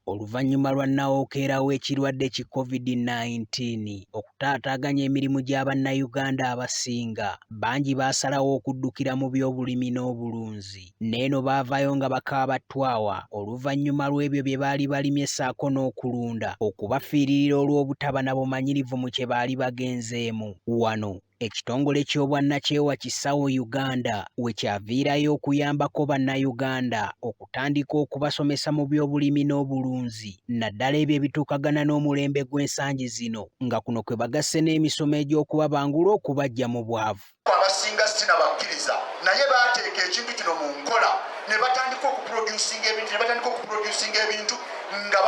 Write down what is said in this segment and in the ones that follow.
Oluvannyuma lwa nnawookeerawo ekirwadde ki COVID-19 okutaataaganya emirimu gy'Abannayuganda abasinga, bangi baasalawo okuddukira mu by'obulimi n'obulunzi. N'eno baavaayo nga bakaaba ttwawa oluvannyuma lw'ebyo bye baali balimye ssaako n'okulunda okubafiiririra olw'obutaba na bumanyirivu mu kye baali bagenzeemu. Wano ekitongole ky'obwannakyewa Kisawo Uganda we kyaviirayo okuyambako Bannayuganda okutandika okubasomesa mu by'obulimi n'obulunzi, naddala ebyo ebituukagana n'omulembe gw'ensangi zino, nga kuno kwe bagasse n'emisomo egy'okubabangula okubaggya mu bwavu. Abasinga sinabakkiriza naye baateeka ekintu kino mu nkola ne batandika okuproducinga ebintu nga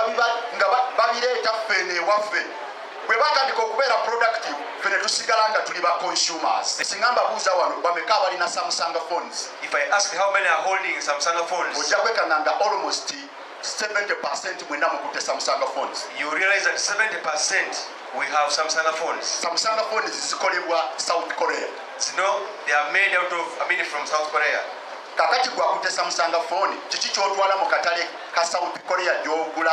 babireeta ffene ewaffe. Bwe batandika okubeera productive fene tusigala nga tuli ba consumers. Singa mbabuuza wano bameka abalina Samsung phones. If I ask how many are holding Samsung phones, ojja kwekanga almost 70% mwena mukutte Samsung phones. You realize that 70% we have Samsung phones. Samsung phones zikolebwa South Korea. They are made out of, from South Korea. Kakati gwakutte Samsung phone, kiki kyotwala mu katale ka South Korea gy'ogula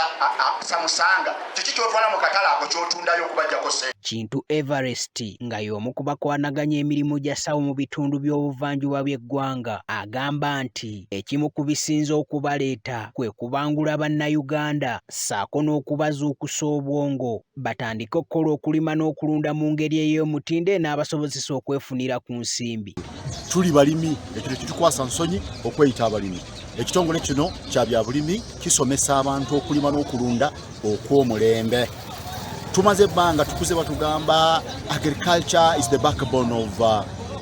Samsung, kiki kyotwala mu katale ako kyotundayo okubajjako sente. Kintu Everest nga y'omu ku bakwanaganya emirimu gya SAWU mu bitundu by'obuvanjuba by'eggwanga agamba nti ekimu ku bisinze okubaleeta kwe kubangula Bannayuganda ssaako n'okubazuukusa obwongo batandike okukola okulima n'okulunda mu ngeri ey'omutindo n'abasobozesa okwefunira ku nsimbi. Tuli balimi, ekyo kitukwasa nsonyi okweyita abalimi. Ekitongole kino kya byabulimi kisomesa abantu okulima n'okulunda okw'omulembe. Tumaze ebbanga tukuze batugamba agriculture is the backbone of